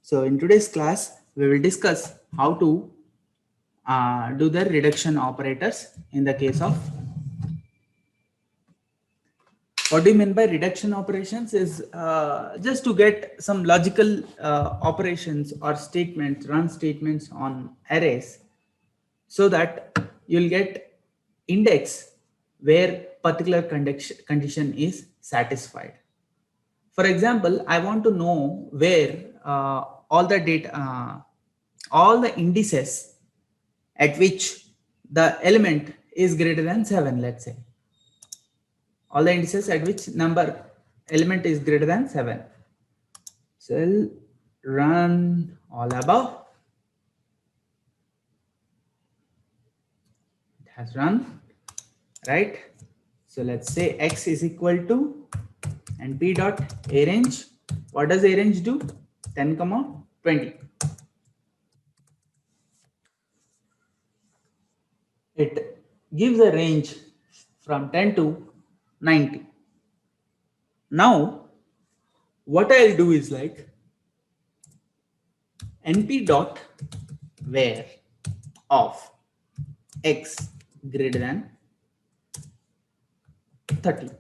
So in today's class, we will discuss how to do the reduction operators in the case of. What do you mean by reduction operations is just to get some logical operations or statements, run statements on arrays, so that you'll get index where particular condition is satisfied. For example, I want to know where all the data, all the indices at which the element is greater than 7, let's say. All the indices at which number element is greater than 7. So run all above. It has run, right? So let's say x is equal to np dot arange. What does arange do? 10, 20. It gives a range from 10 to 90. Now, what I'll do is like np dot where of x greater than 30.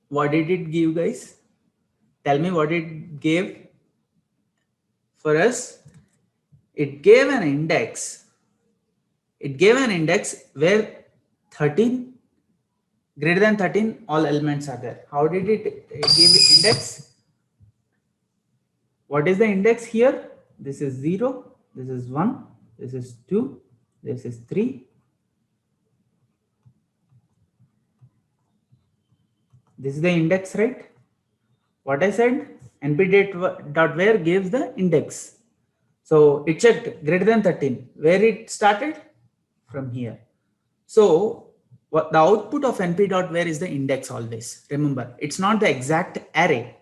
What did it give, guys? Tell me what it gave for us. It gave an index. It gave an index where 13 greater than 13 all elements are there. How did it give index? What is the index here? This is 0, this is 1, this is 2, this is 3. This is the index, right? What I said, np.where gives the index. So it checked greater than 13. Where it started? From here. So what the output of np.where is the index always. Remember, it's not the exact array.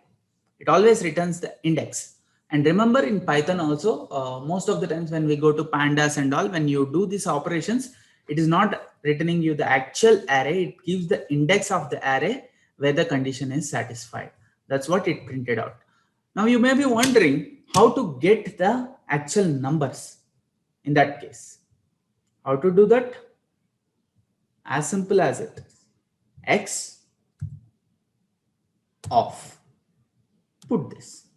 It always returns the index. And remember, in Python also, most of the times when we go to pandas and all, when you do these operations, it is not returning you the actual array. It gives the index of the array where the condition is satisfied. That's what it printed out. Now you may be wondering how to get the actual numbers in that case. How to do that? As simple as it is. X of, put this.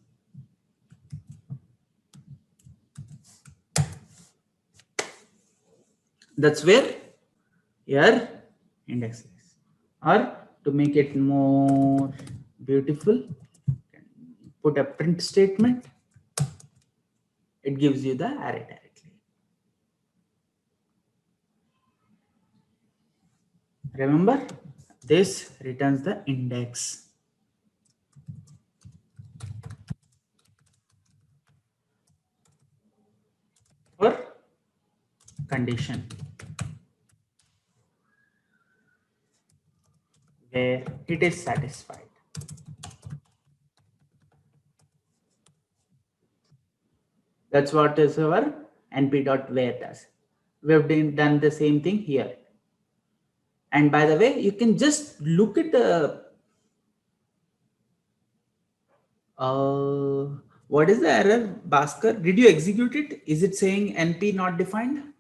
That's where your index is. Or to make it more beautiful, put a print statement. It gives you the array directly. Remember, this returns the index. For condition where it is satisfied. That's what is our np.where does. We have done the same thing here. And by the way, you can just look at the what is the error, Bhaskar? Did you execute it? Is it saying np not defined?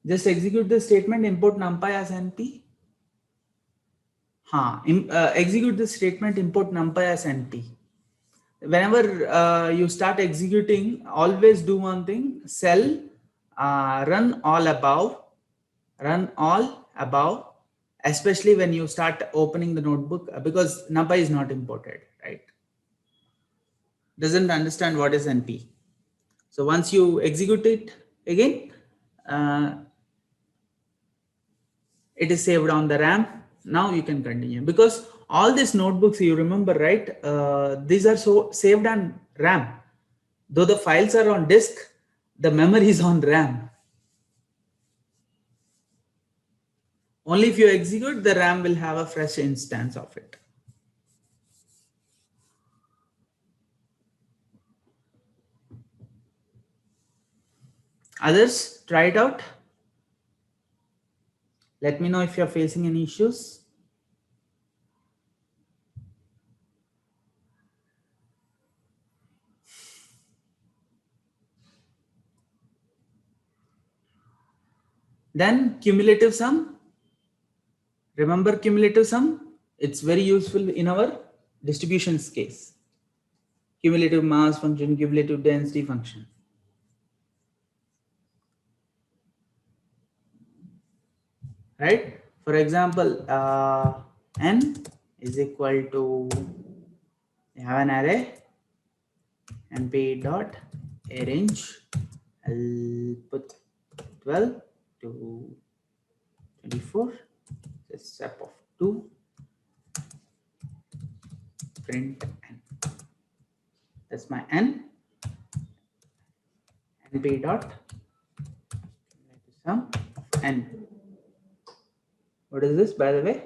Just execute the statement import numpy as np. Execute the statement import numpy as np. Whenever you start executing, always do one thing: cell run all above, especially when you start opening the notebook, because numpy is not imported, right? Doesn't understand what is np. So once you execute it again, it is saved on the RAM. Now you can continue, because all these notebooks, you remember, right? These are so saved on RAM. Though the files are on disk, the memory is on RAM. Only if you execute, the RAM will have a fresh instance of it. Others, try it out. Let me know if you're facing any issues. Then cumulative sum. Remember cumulative sum? It's very useful in our distributions case. Cumulative mass function, cumulative density function. Right? For example, n is equal to, you have an array, np dot arrange. I'll put 12 to 24. It's step of 2. Print n. That's my n. np dot sum of n. What is this, by the way?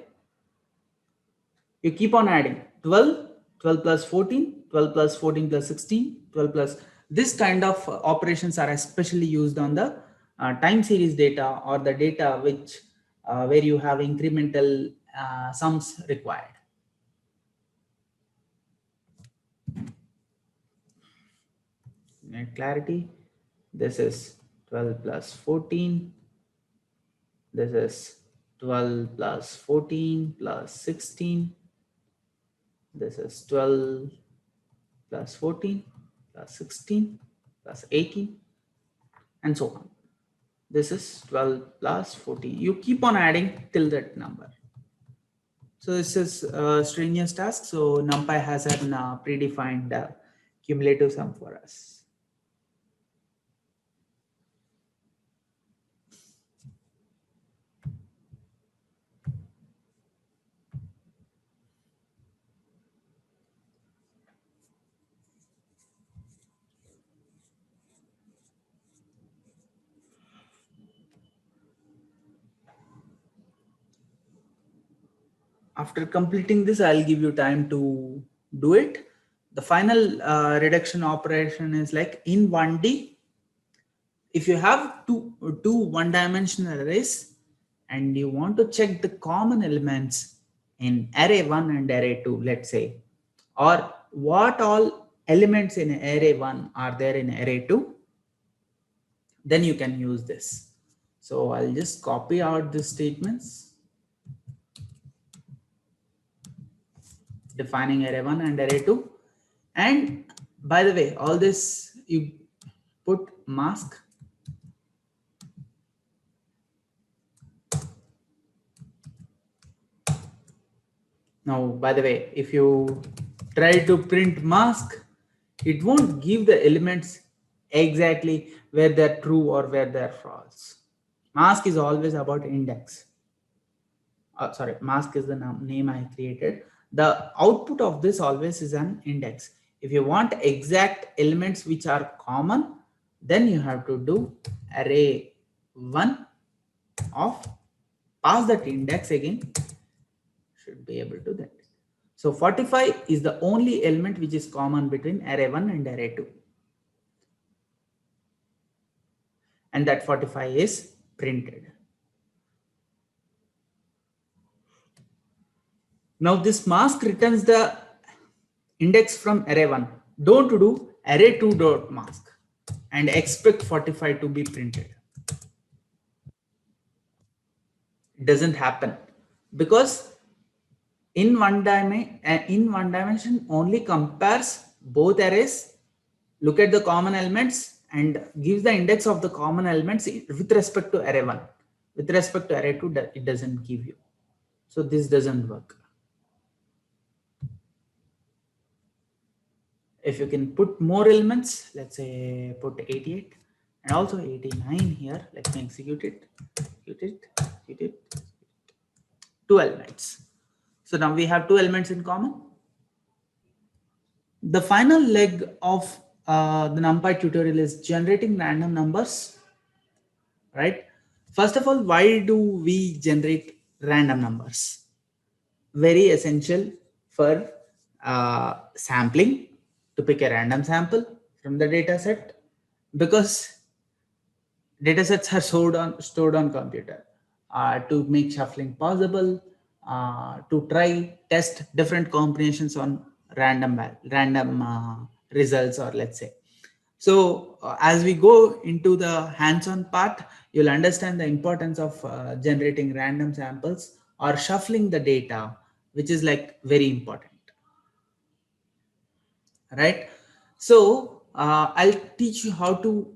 You keep on adding 12, 12 plus 14, 12 plus 14 plus 16, 12 plus. This kind of operations are especially used on the time series data or the data which where you have incremental sums required. Need clarity. This is 12 plus 14. This is 12 plus 14 plus 16. This is 12 plus 14 plus 16 plus 18 and so on. This is 12 plus 14. You keep on adding till that number. So this is a strenuous task. So NumPy has a predefined cumulative sum for us. After completing this, I'll give you time to do it. The final reduction operation is like in 1D. If you have two one-dimensional arrays and you want to check the common elements in array 1 and array 2, let's say, or what all elements in array 1 are there in array 2, then you can use this. So I'll just copy out these statements. Defining array 1 and array 2. And by the way, all this you put mask. Now, by the way, if you try to print mask, it won't give the elements exactly where they're true or where they're false. Mask is always about index. Sorry, mask is the name I created. The output of this always is an index. If you want exact elements which are common, then you have to do array 1 of pass that index again. Should be able to that. So 45 is the only element which is common between array 1 and array 2. And that 45 is printed. Now this mask returns the index from array 1. Don't do array 2 dot mask and expect 45 to be printed. It doesn't happen because in one dimension only compares both arrays, look at the common elements and gives the index of the common elements with respect to array 1. With respect to array 2, it doesn't give you. So this doesn't work. If you can put more elements, let's say put 88 and also 89 here, let me execute it. 2 elements. So now we have 2 elements in common. The final leg of the NumPy tutorial is generating random numbers, right? First of all, why do we generate random numbers? Very essential for sampling, to pick a random sample from the data set, because data sets are stored on computer. to make shuffling possible, to try test different combinations on random results, or let's say. So as we go into the hands-on part, you'll understand the importance of generating random samples or shuffling the data, which is like very important, right? So I'll teach you how to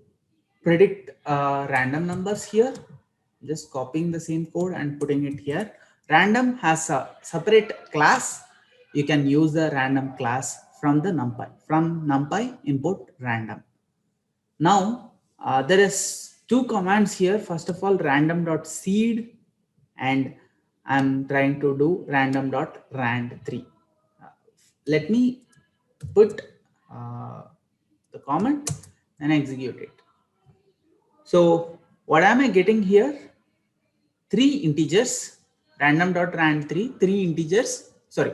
predict random numbers here. Just copying the same code and putting it here. Random has a separate class. You can use the random class from the NumPy. From NumPy, import random. Now, there is two commands here. First of all, random.seed, and I'm trying to do random.rand3. Let me put the comment and execute it. So what am I getting here? 3 integers, random.rand3, 3 integers, sorry,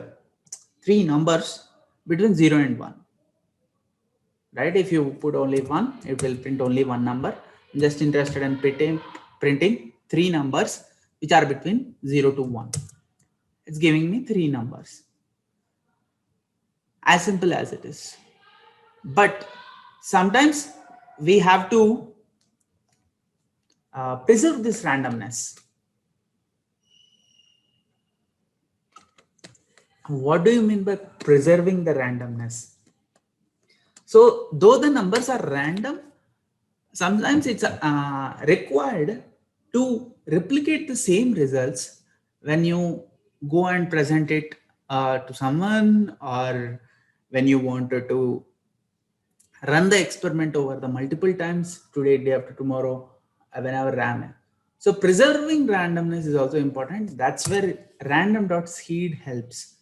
3 numbers between 0 and 1. Right? If you put only 1, it will print only one number. I'm just interested in printing 3 numbers which are between 0 to 1. It's giving me 3 numbers. As simple as it is. But sometimes we have to preserve this randomness. What do you mean by preserving the randomness? So though the numbers are random, sometimes it's required to replicate the same results when you go and present it to someone, or when you wanted to run the experiment over the multiple times, today, day after tomorrow, whenever RAM. So preserving randomness is also important. That's where random.seed helps.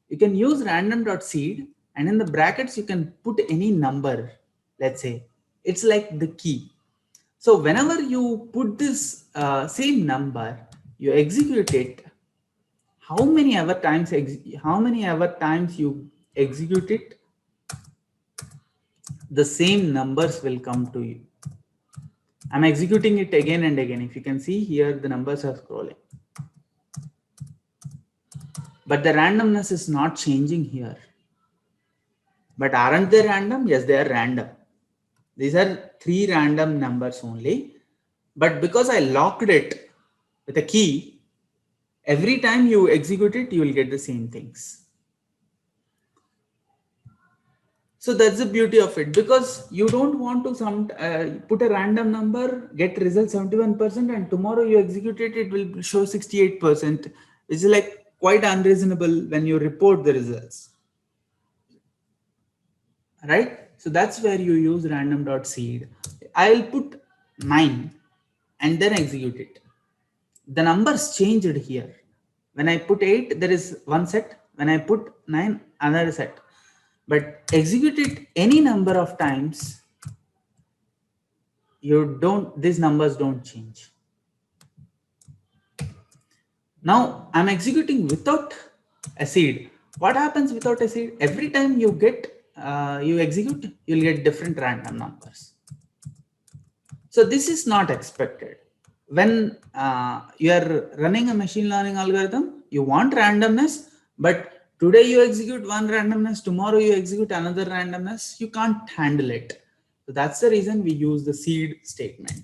You can use random.seed, and in the brackets you can put any number. Let's say it's like the key. So whenever you put this same number, you execute it. How many ever times you execute it, the same numbers will come to you. I'm executing it again and again. If you can see here, the numbers are scrolling. But the randomness is not changing here. But aren't they random? Yes, they are random. These are 3 random numbers only. But because I locked it with a key, every time you execute it, you will get the same things. So that's the beauty of it, because you don't want to put a random number, get result 71%, and tomorrow you execute it, it will show 68%. It's like quite unreasonable when you report the results, right? So that's where you use random.seed. I will put 9 and then execute it. The numbers changed here. When I put 8, there is one set. When I put 9, another set. But execute it any number of times, these numbers don't change. Now I'm executing without a seed. What happens without a seed? Every time you execute, you'll get different random numbers. So this is not expected. When you are running a machine learning algorithm, you want randomness, but today you execute one randomness, tomorrow you execute another randomness, you can't handle it. So that's the reason we use the seed statement.